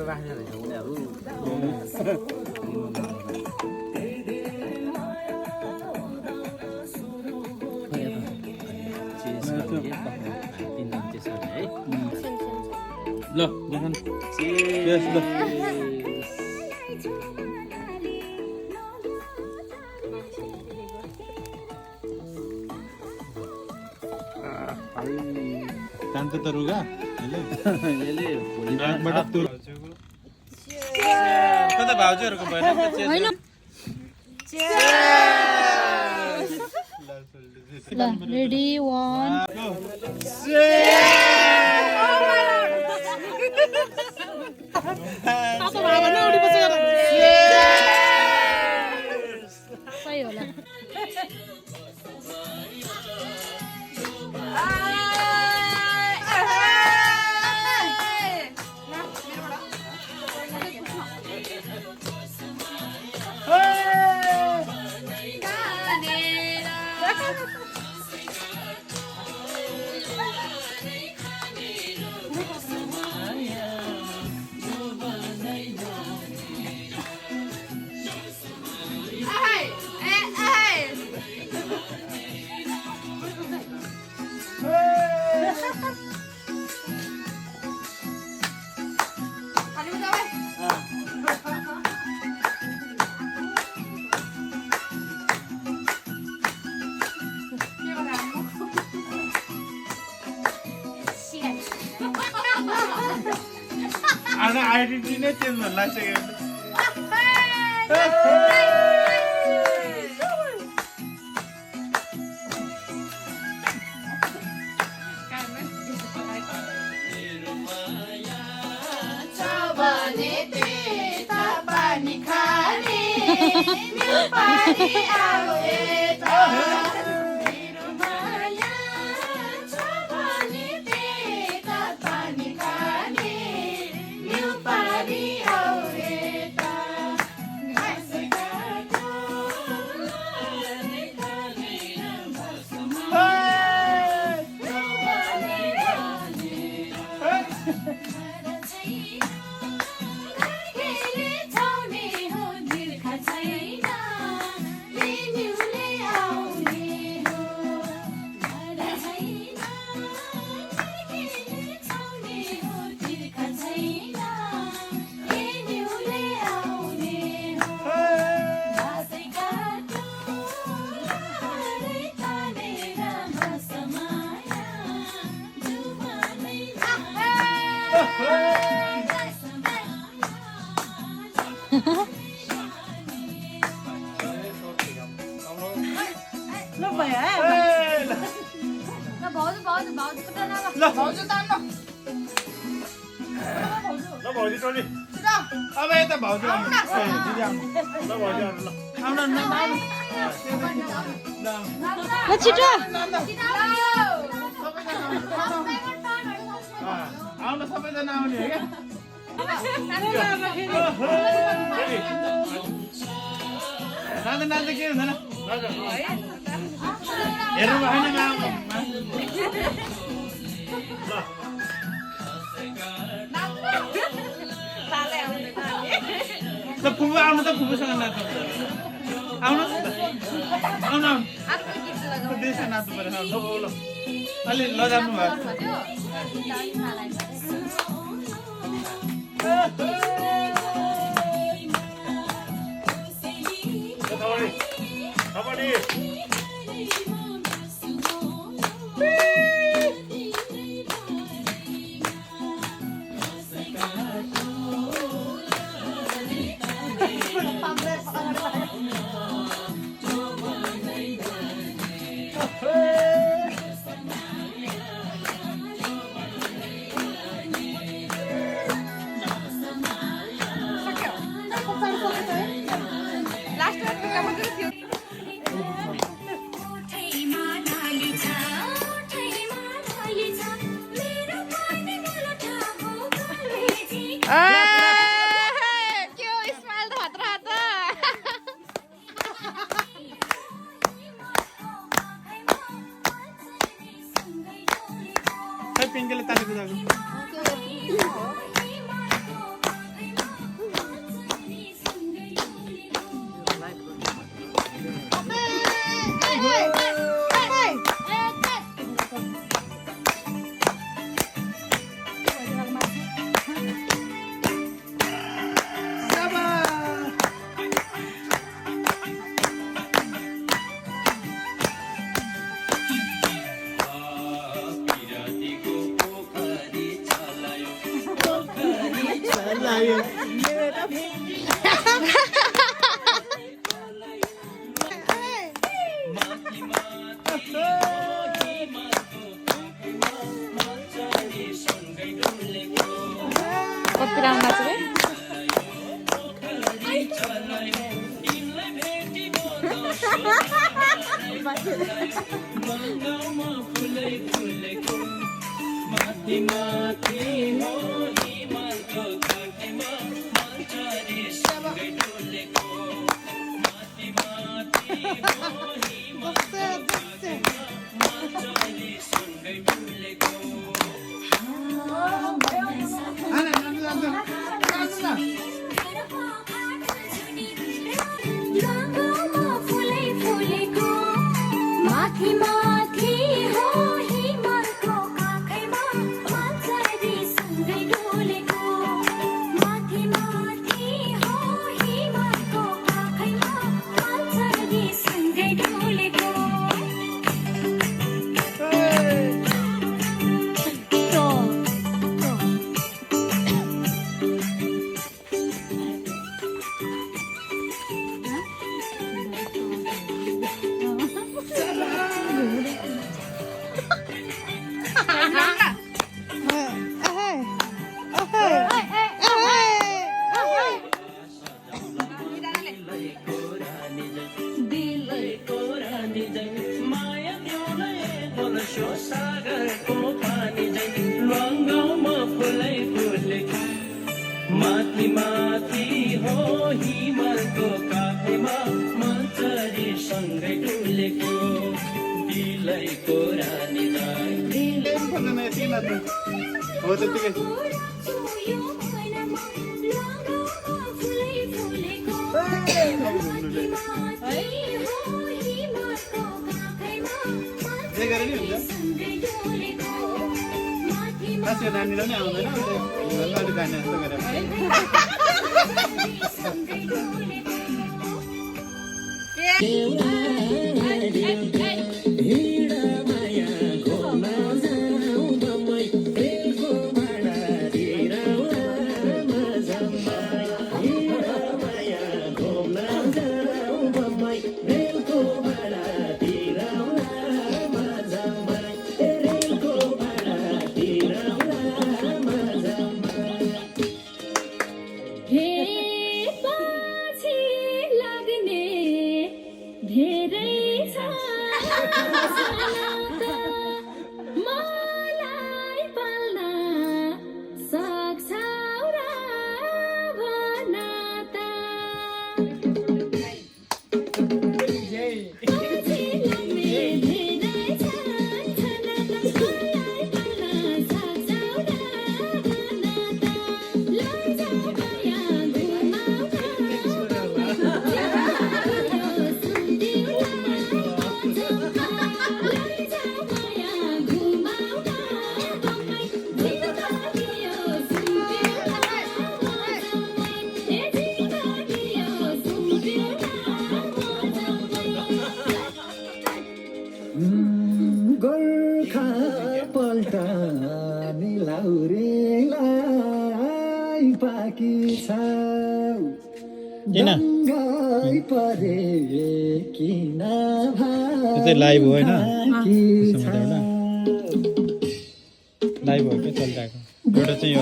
राख्ने रहेछ उनीहरू ल देखन चेस ल कान्त त रुगा यसले भोलिबाट तुर कता भाउजूहरुको भएन हैन ल रेडी 1 पापा भागन उडी पछि गएर सही होला ana identity नै चेन्ज हुन लागिसक्यो भाउजू टोली अब यता भाउजू आउनु दिदी आउनु ल भाउजू आउनु ल आउनु न ल छिटो आउनु सबैजना आउने हो क्या नाच्दा के हुँदैन हेर्नु भएन ल फुपू आउनु त फुपूसँग नाच्नु आउनुहोस् न आउनु आउनु देशमा नाच्नु पर्यो ल अलि लजाउनु भयो पिङ्कले ताली बजाएको माथि माथि हो हिमालको काखैमा मन्चरी सँगै डुलेको दिलैको रानी हो त्यतिकै खासै नानीलाई पनि आउँदैन अलिक गाने जस्तो गरेर लाइभ हो होइन लाइभ हो क्या चलिरहेको एउटा चाहिँ यो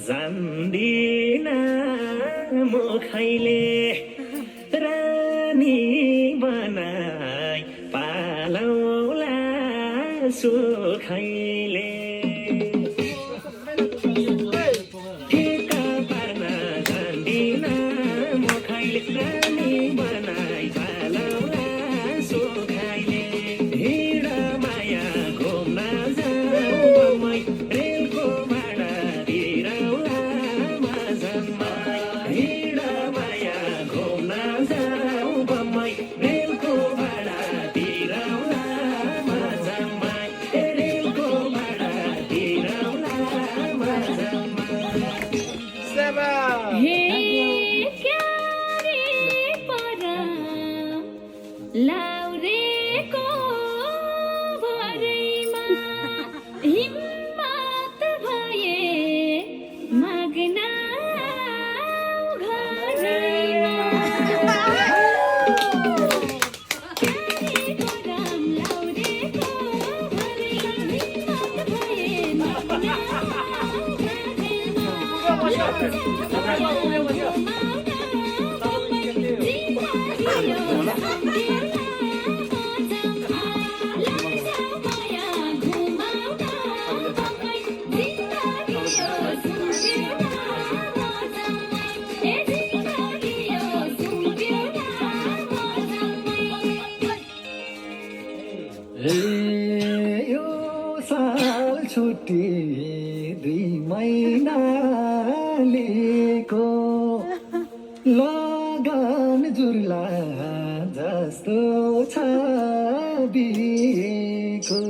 जान्दिन मुखैले रानी बनाई पालौला सुखैले ठिका पार्न जान्दिन मुखैले रानी बनाई पालौला सुखैले हिँड माया घुम्न जाऊ मै रेलको भाडा तिरौला माझमा हिँड माया घुम्न जाऊ मै रेलको भाडा तिरौला माझमा रेलको भाडा तिरौला माझमा सेवा हे क्यारे परा लाउरेको भरैमा हिम्मत भए माग्न घरैमा क्यारे पराम लाउरेको भरैमा हिम्मत भए माग्न यो साल छुट्टी 2 महिना लिएको लगन जुर्ला जस्तो छ बिएको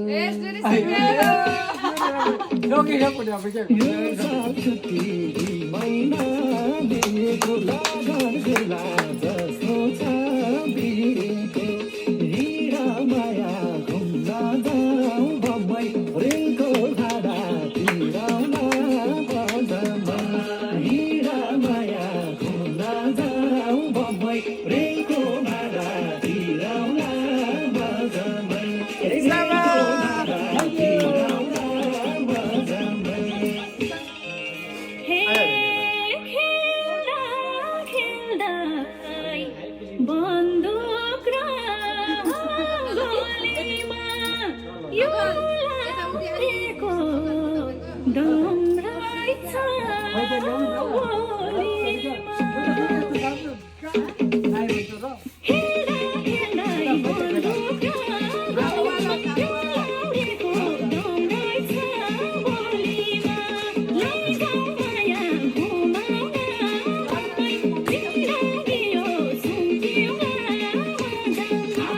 यो साल छुट्टी 2 महिना लिएको लगन जुर्ला जस्तो छ बिएको हिँड माया घुम्न जाऊ बम्बई रेलको भाडा तिरौला बजारमा हिँड माया घुम्न जाऊ बम्बई रेलको भाडा तिरौला बजारमा रेलको भाडा तिरौला बजारमा हे खेल्दा खेल्दै बन्दुक र गोलीमा यो लागेको दम रहेछ गोलीमा खेल्दा खेल्दै बन्दुक र गोलीमा यो लागेको दम रहेछ गोलीमा लैजाऊ माया घुमाउन जिन्दगी यो सुम्पिउन मजामा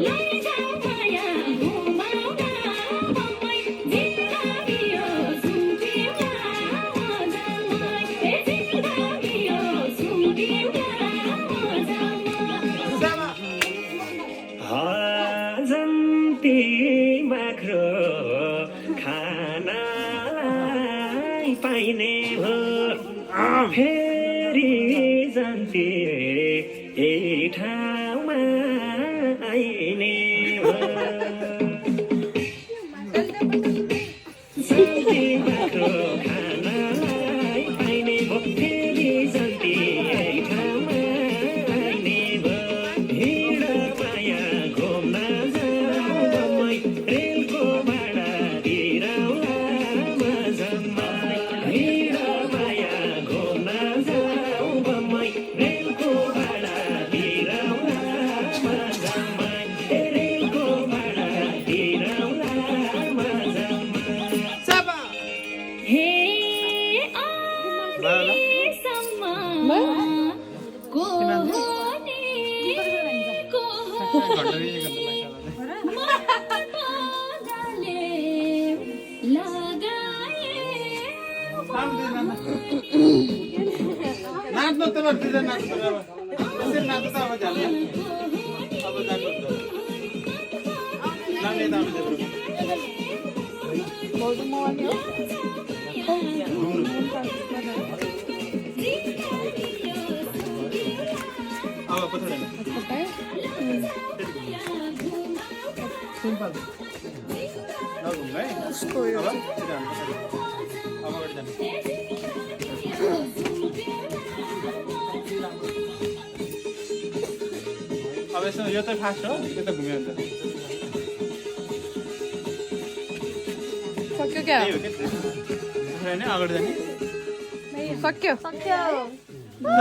लैजाऊ माया घुमाउन जिन्दगी यो सुम्पिउन मजामा जिन्दगी यो सुम्पिउन मजामा हजन्ती बाख्रो खानालाई पाइने हो फेरि जान्थे यही ठाउँमा आइने हो जान्थे बाख्रो खानालाई पाइने हो फेरि जान्थे यही ठाउँमा आइने हो हिँड माया घुम्न जाऊ बम्बई रेलको भाडा तिरौला माझमा हिँड माया घुम्न जाऊ बम्बई रेलको भाडा तिरौला माझमा रेलको भाडा तिरौला माझमा सेवा हे आदिसम्म को हो नि को हो मजाले लगाए नाच्नु त बर्दिँदैन नाच्नु अब यसरी नाच्नु त अब जाने अब जानु नाच्ने त अब पछाडि सिम्पल नघुम है अब अगाडि जानु अब यसमा यो त फास्ट हो यो त घुम्यो अन्त सक्यो क्या त्यही हो के होइन अगाडि जाने सक्यो ल